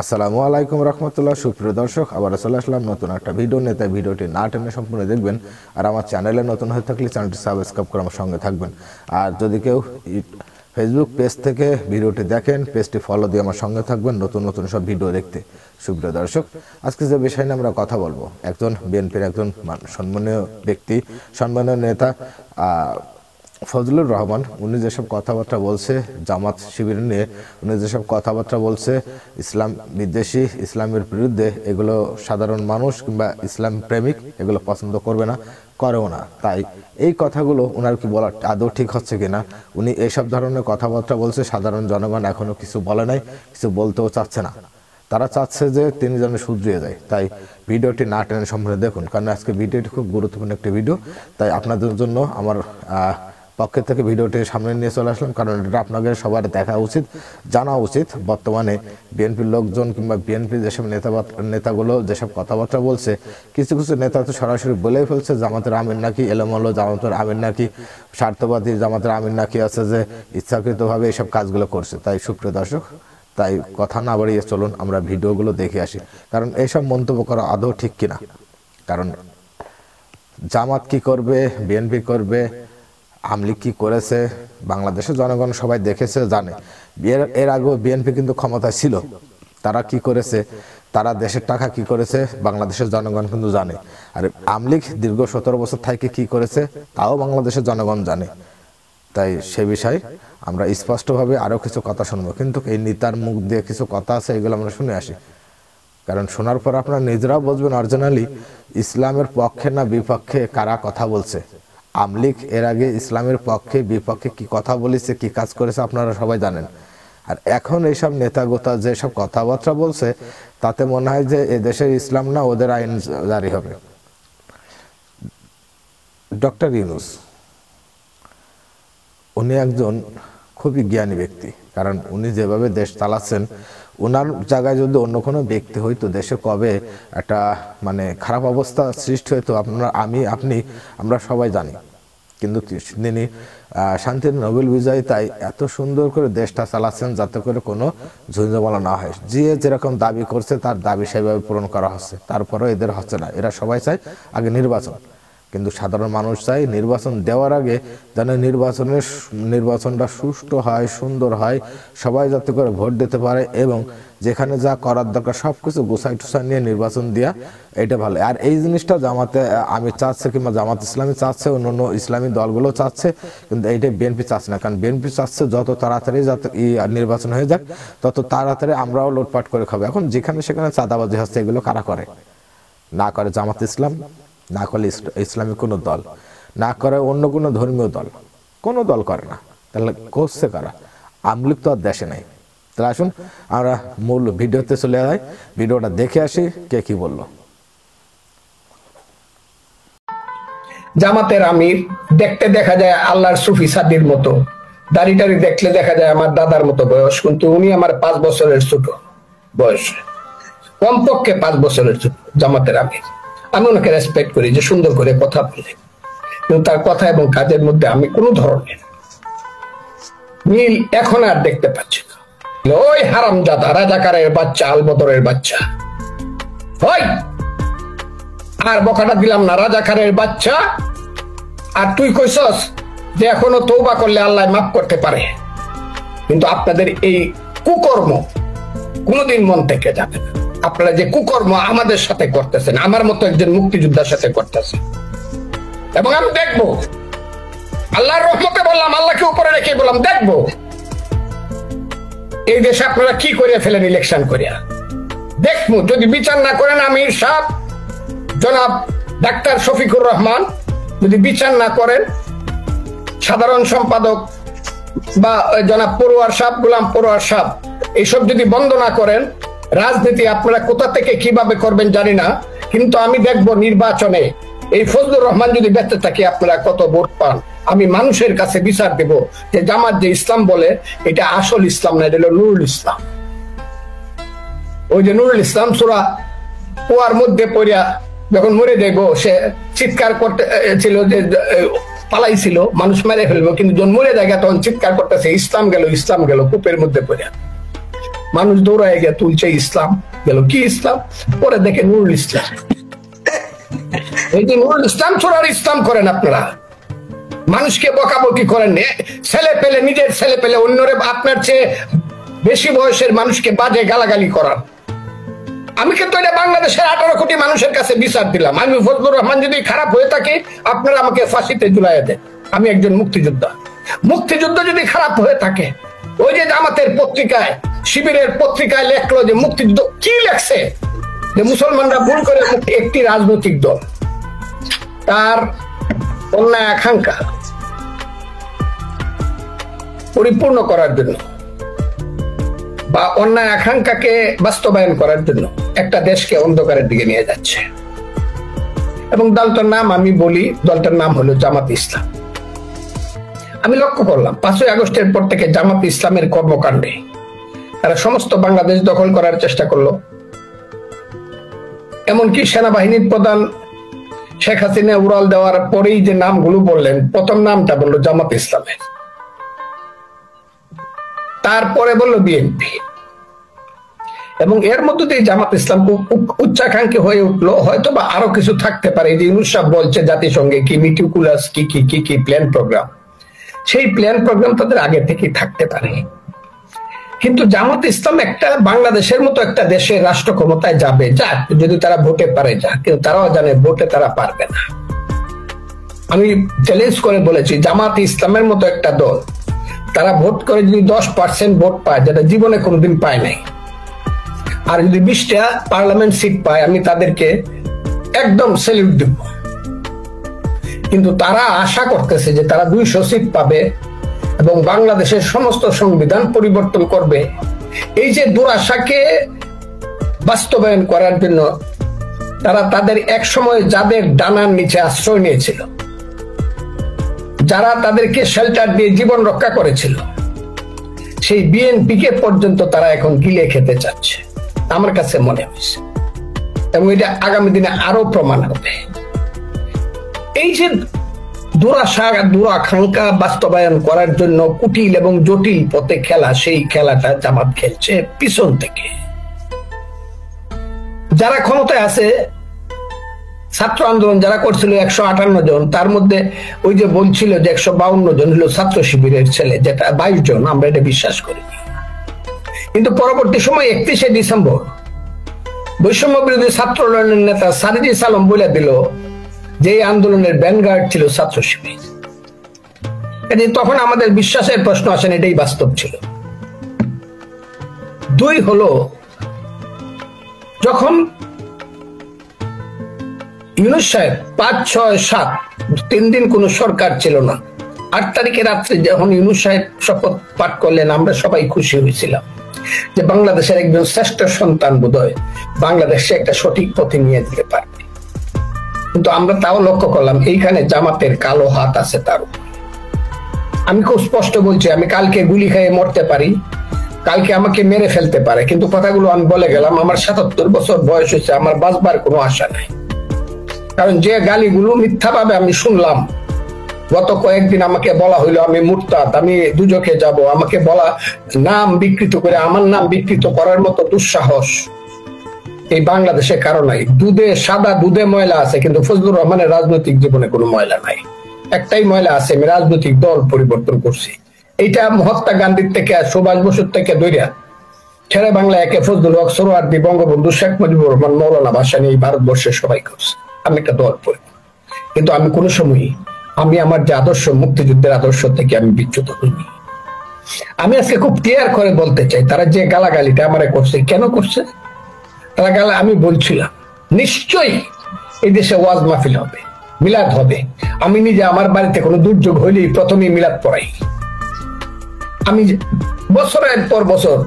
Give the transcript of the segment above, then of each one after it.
আসসালামু আলাইকুম রহমতুল্লাহ। সুপ্রিয় দর্শক, আবার চলে আসলাম নতুন একটা ভিডিও নিয়ে। তাই ভিডিওটি না টেনে সম্পূর্ণ দেখবেন। আর আমার চ্যানেলে নতুন হয়ে থাকলে চ্যানেলটি সাবস্ক্রাইব করে আমার সঙ্গে থাকবেন। আর যদি কেউ ফেসবুক পেজ থেকে ভিডিওটি দেখেন, পেজটি ফলো দিয়ে আমার সঙ্গে থাকবেন নতুন নতুন সব ভিডিও দেখতে। সুপ্রিয় দর্শক, আজকে যে বিষয় নিয়ে আমরা কথা বলবো, একজন বিএনপির একজন সম্মানীয় ব্যক্তি, সম্মানীয় নেতা ফজলুর রহমান, উনি যেসব কথাবার্তা বলছে জামাত শিবির নিয়ে, উনি যেসব কথাবার্তা বলছে ইসলাম বিদ্বেষী, ইসলামের বিরুদ্ধে, এগুলো সাধারণ মানুষ কিংবা ইসলাম প্রেমিক এগুলো পছন্দ করবে না, করেও না। তাই এই কথাগুলো ওনার কি বলা আদৌ ঠিক হচ্ছে কিনা, উনি এইসব ধরনের কথাবার্তা বলছে, সাধারণ জনগণ এখনো কিছু বলে নাই, কিছু বলতেও চাচ্ছে না। তারা চাচ্ছে যে তিনি যেন শুধরিয়ে যায়। তাই ভিডিওটি না টেনে সম্পূর্ণ দেখুন, কারণ আজকে ভিডিওটি খুব গুরুত্বপূর্ণ একটি ভিডিও। তাই আপনাদের জন্য আমার পক্ষের থেকে ভিডিওটি সামনে নিয়ে চলে আসলাম, কারণ এটা আপনাদের সবার দেখা উচিত, জানা উচিত। বর্তমানে বিএনপির লোকজন কিংবা বিএনপির যেসব নেতাগুলো যেসব কথাবার্তা বলছে, কিছু কিছু নেতা তো সরাসরি বলেই ফেলছে জামাতের আমির নাকি এলোমেলো, জামাতের আমির নাকি স্বার্থবাদী, জামাতের আমির নাকি আছে যে ইচ্ছাকৃতভাবে এইসব কাজগুলো করছে। তাই সুপ্রিয় দর্শক, তাই কথা না বাড়িয়ে চলুন আমরা ভিডিওগুলো দেখে আসি, কারণ এইসব মন্তব্য করা আদৌ ঠিক কিনা। কারণ জামাত কি করবে, বিএনপি করবে, আমলি কি করেছে, বাংলাদেশের জনগণ সবাই দেখেছে, জানে। এর আগেও বিএনপি কিন্তু ক্ষমতায় ছিল, তারা কি করেছে, তারা দেশের টাকা কি করেছে বাংলাদেশের জনগণ কিন্তু জানে। আর আমলি দীর্ঘ 17 বছর থেকে কি করেছে তাও বাংলাদেশের জনগণ জানে। তাই সে বিষয়ে আমরা স্পষ্টভাবে আরো কিছু কথা শুনবো, কিন্তু এই নেতার মুখ দিয়ে কিছু কথা আছে, এগুলো আমরা শুনে আসি। কারণ শোনার পর আপনারা নিজেরাও বুঝবেন অরিজিনালি ইসলামের পক্ষে না বিপক্ষে কারা কথা বলছে। আমলিক এর আগে ইসলামের পক্ষে বিপক্ষে কি কথা বলেছে, কি কাজ করেছে আপনারা সবাই জানেন। আর এখন এইসব নেতাগোতা যেসব কথাবার্তা বলছে, তাতে মনে হয় যে এদেশের ইসলাম না ওদের আইন জারি হবে। ডক্টর ইউনূস উনি একজন খুবই জ্ঞানী ব্যক্তি, কারণ উনি যেভাবে দেশ চালাচ্ছেন, ওনার জায়গায় যদি অন্য কোনো ব্যক্তি হইতো দেশে কবে একটা খারাপ অবস্থা সৃষ্টি হইতো আপনি আমরা সবাই জানি। কিন্তু তিনি শান্তির নোবেল বিজয়ী, তাই এত সুন্দর করে দেশটা চালাচ্ছেন যাতে করে কোনো ঝুঁঝামেলা না হয়। যে যেরকম দাবি করছে তার দাবি সেভাবে পূরণ করা হচ্ছে, তারপরেও এদের হচ্ছে না। এরা সবাই চায় আগে নির্বাচন, কিন্তু সাধারণ মানুষ চায় নির্বাচন দেওয়ার আগে যেন নির্বাচনটা সুষ্ঠু হয়, সুন্দর হয়, সবাই যাতে করে ভোট দিতে পারে, এবং যেখানে যা করার দরকার সবকিছু গোছাই টুসাই নিয়ে নির্বাচন দেওয়া, এটা ভালো। আর এই জিনিসটা জামাতে আমি চাচ্ছে, কিংবা জামাত ইসলামী চাচ্ছে, অন্যান্য ইসলামী দলগুলো চাচ্ছে, কিন্তু এইটা বিএনপি চাচ্ছে না। কারণ বিএনপি চাচ্ছে যত তাড়াতাড়ি যাতে নির্বাচন হয়ে যাক, তত তাড়াতাড়ি আমরাও লুটপাট করে খাবো। এখন যেখানে সেখানে চাঁদাবাজি হচ্ছে, এগুলো কারা করে? না করে জামাত ইসলাম, না করে ইসলামী কোনো দল, না করে অন্য কোনো ধর্মীয় দল, কোনো দল করে না। তাহলে করছে কারা? আমলিক তো আর দেশে নেই। তাহলে আসুন আমরা মূল ভিডিওতে চলে যাই, ভিডিওটা দেখে আসি কে কি বললো। জামাতের আমির দেখতে দেখা যায় আল্লাহর সুফি সাদির মতো, দাড়িটারি দেখলে দেখা যায় আমার দাদার মতো বয়স, কিন্তু উনি আমার 5 বছরের ছোট বয়স, কমপক্ষে 5 বছরের ছোট জামাতের আমির। আমি ওনাকে রেসপেক্ট করি যে সুন্দর করে কথা বলে, কিন্তু তার কথা এবং কাজের মধ্যে আমি কোনো ধরনের মিল এখন আর দেখতে পাচ্ছি না। ওই হারামজাদা রাজাকারের বাচ্চা, আলবদরের বাচ্চা, হয় আর বকাটা দিলাম না, রাজাকারের বাচ্চা। আর তুই কইছস যে এখনো তওবা করলে আল্লাহ মাফ করতে পারে, কিন্তু আপনাদের এই কুকর্ম কোনোদিন মন থেকে যাবে না। আপনারা যে কুকর্ম আমাদের সাথে করতেছেন, আমার মতো একজন মুক্তিযোদ্ধার সাথে করতেছেন, এবং আমি দেখবো, আল্লাহর রহমতে বললাম, আল্লাহকে উপরে রেখে বললাম, দেখবো এই দেশে আপনারা কি করে ফেলেন ইলেকশন করিয়া। দেখবো যদি বিচার না করেন, আমির সাহেব জনাব ডাক্তার শফিকুর রহমান যদি বিচার না করেন, সাধারণ সম্পাদক বা জনাব পড়ুয়ার সাহেব, গোলাম পড়ুয়ার সাহেব এইসব যদি বন্ধ না করেন, রাজনীতি আপনারা কোথা থেকে কিভাবে করবেন জানি না, কিন্তু আমি দেখবো নির্বাচনে এই ফজলুর রহমান যদি বেঁচে থাকে আপনারা কত ভোট পান। আমি মানুষের কাছে বিচার দেব যে জামাত যে ইসলাম বলে এটা আসল ইসলাম না, এটা হলো নুরুল ইসলাম। ওই যে নুরুল ইসলাম সূরা কুয়ার মধ্যে পড়িয়া যখন মরে যাইব, সে চিৎকার করতে ছিল যে পালাইছিল, মানুষ মেরে ফেলবো, কিন্তু যখন মরে যায় তখন চিৎকার করতেছে ইসলাম গেল, ইসলাম গেল, কূপের মধ্যে পড়িয়া। মানুষ দৌড়ায় গিয়ে তুলছে ইসলাম, গেল কি ইসলাম, পরে দেখে নুরুল ইসলাম। এই যে নুরুল ইসলাম ছোড়ার ইসলাম করেন আপনারা, মানুষকে বকাবকি করেন, ছেলে পেলে, নিজের ছেলে পেলে অন্যরে আপনার চেয়ে বেশি বয়সের মানুষকে বাজে গালাগালি করান। আমি কিন্তু এটা বাংলাদেশের 18 কোটি মানুষের কাছে বিচার দিলাম। আমি ফজলুর রহমান যদি খারাপ হয়ে থাকে, আপনারা আমাকে ফাঁসিতে ঝুলাইয়া দেন। আমি একজন মুক্তিযোদ্ধা, মুক্তিযুদ্ধ যদি খারাপ হয়ে থাকে, ওই যে জামাতের পত্রিকায়, শিবিরের পত্রিকায় লেখলো যে মুক্তিযুদ্ধ, কি লেখছে যে মুসলমানরা ভুল করে একটি রাজনৈতিক দল তার অন্যায় আকাঙ্ক্ষা পরিপূর্ণ করার জন্য বা অন্যায় আকাঙ্ক্ষাকে বাস্তবায়ন করার জন্য একটা দেশকে অন্ধকারের দিকে নিয়ে যাচ্ছে। এবং দলটার নাম আমি বলি, দলটার নাম হলো জামাত ইসলাম। আমি লক্ষ্য করলাম 5ই আগস্টের পর থেকে জামাত ইসলামের কর্মকাণ্ডে তারা সমস্ত বাংলাদেশ দখল করার চেষ্টা করলো। এমনকি সেনাবাহিনীর প্রধান শেখ হাসিনা উড়াল দেওয়ার পরেই যে নামগুলো বললেন, প্রথম নামটা বললো জামাত ইসলামের, তারপরে বললো বিএনপি, এবং এর মধ্যে দিয়ে জামাত ইসলাম উচ্চাকাঙ্ক্ষী হয়ে উঠলো। হয়তো বা আরো কিছু থাকতে পারে, যে ইউনূস সাহেব বলছে জাতিসংঘে কি মিটিকুলাস কি প্ল্যান প্রোগ্রাম, সেই প্ল্যান প্রোগ্রাম তাদের আগে থেকেই থাকতে পারে। কিন্তু জামাত ইসলাম একটা বাংলাদেশের মতো একটা দেশের রাষ্ট্র ক্ষমতায় যাবে, যাক যদি তারা ভোটে পারে, যাক, কিন্তু তারাও জানে ভোটে তারা পারবে না। আমি চ্যালেঞ্জ করে বলেছি, জামাত ইসলামের মতো একটা দল তারা ভোট করে যদি 10% ভোট পায়, যেটা জীবনে কোনোদিন পায় নাই, আর যদি 20টা পার্লামেন্ট সিট পায়, আমি তাদেরকে একদম স্যালিউট দেব। কিন্তু তারা আশা করতেছে যে তারা 200 সিট পাবে এবং বাংলাদেশের সমস্ত সংবিধান পরিবর্তন করবে। এই যে দুরাশাকে বাস্তবায়ন করার জন্য তারা তাদের এক সময় যাদের ডানার নিচে আশ্রয় নিয়েছিল, যারা তাদেরকে শেল্টার দিয়ে জীবন রক্ষা করেছিল, সেই বিএনপি কে পর্যন্ত তারা এখন গিলে খেতে চাচ্ছে, আমার কাছে মনে হয়েছে। এবং এটা আগামী দিনে আরো প্রমাণ হবে। এই যে দুরাশা, দুরাকাঙ্ক্ষা বাস্তবায়ন করার জন্য কুটিল এবং জটিল পথে খেলা, সেই খেলাটা জামাত খেলছে পিছন থেকে। যারা ক্ষমতায় আছে, ছাত্র আন্দোলন যারা করছিল 158 জন, তার মধ্যে ওই যে বলছিল যে 152 জন হলো ছাত্র শিবিরের ছেলে, যেটা 22 জন, আমরা এটা বিশ্বাস করি। কিন্তু পরবর্তী সময় 31শে ডিসেম্বর বৈষম্য বিরোধী ছাত্র আন্দোলনের নেতা সারিজি সালাম বলে দিল যে এই আন্দোলনের ভ্যানগার্ড ছিল ছাত্র শিবির। তখন আমাদের বিশ্বাসের প্রশ্ন আসেন, এটাই বাস্তব ছিল। 2 হলো, যখন ইউনূস সাহেব 5, 6, 7 3 দিন কোন সরকার ছিল না, 8 তারিখে রাত্রে যখন ইউনূস সাহেব শপথ পাঠ করলেন, আমরা সবাই খুশি হয়েছিলাম যে বাংলাদেশের একজন শ্রেষ্ঠ সন্তান বোধহয় বাংলাদেশে একটা সঠিক পথে নিয়ে যেতে পারবে। কিন্তু আমরা তাও লক্ষ্য করলাম এইখানে জামাতের কালো হাত আছে তার উপর। আমি খুব স্পষ্ট বলছি, আমি কালকে গুলি খেয়ে মরতে পারি, কালকে আমাকে মেরে ফেলতে পারে, কিন্তু কথাগুলো আমি বলে গেলাম। আমার 77 বছর বয়স হয়েছে, আমার বাঁচবার কোনো আশা নাই। কারণ যে গালিগুলো মিথ্যাভাবে আমি শুনলাম, গত কয়েকদিন আমাকে বলা হইলো আমি মুরতাদ, আমি দুজকে যাব, আমাকে বলা নাম বিকৃত করে, আমার নাম বিকৃত করার মতো দুঃসাহস এই বাংলাদেশে কারো নাই। দুধে সাদা, দুধে ময়লা আছে, কিন্তু ফজলুর রহমানের রাজনৈতিক জীবনে কোনো ময়লা নাই। একটাই ময়লা আছে, আমি রাজনৈতিক দল পরিবর্তন করছি। এইটা মহাত্মা গান্ধীর থেকে, সুভাষ বসুর থেকে দইরা ছেড়ে বাংলা একে ফজলুল হক, সোহরাওয়ার্দী, বঙ্গবন্ধু, শেখ মুজিবুর রহমান, মৌলানা ভাসানী, এই ভারতবর্ষের সবাই করছে। আমি একটা দল করি, কিন্তু আমি কোনো সময়ই আমি আমার যে আদর্শ, মুক্তিযুদ্ধের আদর্শ থেকে আমি বিচ্যুত হইনি। আমি আজকে খুব ক্লিয়ার করে বলতে চাই, তারা যে গালাগালিটা আমারে করছে, কেন করছে তারা গালা? আমি বলছিলাম নিশ্চয়ই এই দেশে ওয়াজ মাহফিল হবে, মিলাদ হবে। আমি নিজে আমার বাড়িতে কোনো দুর্যোগ হইলেই প্রথমেই মিলাদ পড়াই। আমি বছরের পর বছর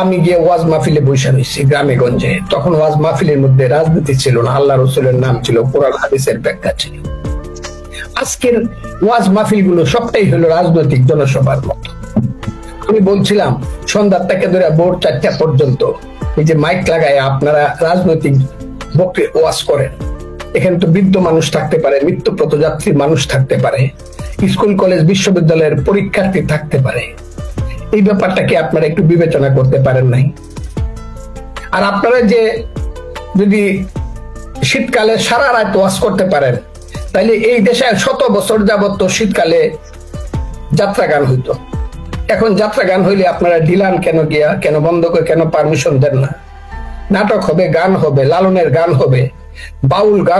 আমি গিয়ে ওয়াজ মাহফিলে বসে রয়েছি গ্রামে গঞ্জে। তখন ওয়াজ মাহফিলের মধ্যে রাজনীতি ছিল না, আল্লাহ রসুলের নাম ছিল, কোরআন হাদিসের ব্যাখ্যা ছিল। আজকের ওয়াজ মাহফিল গুলো সবটাই হলো রাজনৈতিক জনসভার মতো। আমি বলছিলাম সন্ধ্যার থেকে ধরে ভোর 4টা পর্যন্ত এই যে মাইক লাগায় আপনারা রাজনৈতিক ওয়াজ করেন, এখানে তো বৃদ্ধ মানুষ থাকতে পারে, মৃত্যু পথযাত্রী মানুষ থাকতে পারে, স্কুল কলেজ বিশ্ববিদ্যালয়ের পরীক্ষার্থী থাকতে পারে। এই ব্যাপারটা কি আপনারা একটু বিবেচনা করতে পারেন নাই? আর আপনারা যে যদি শীতকালে সারা রাত ওয়াজ করতে পারেন, তাইলে এই দেশে 100 বছর যাবত তো শীতকালে যাত্রা গান হইতো। এখন যাত্রা গান হইলে আপনারা ডিলান কেন গিয়া, কেন বন্ধ করে, কেন পারমিশন দেন না? নাটক হবে, গান হবে, লালনের গান হবে, বাউল গান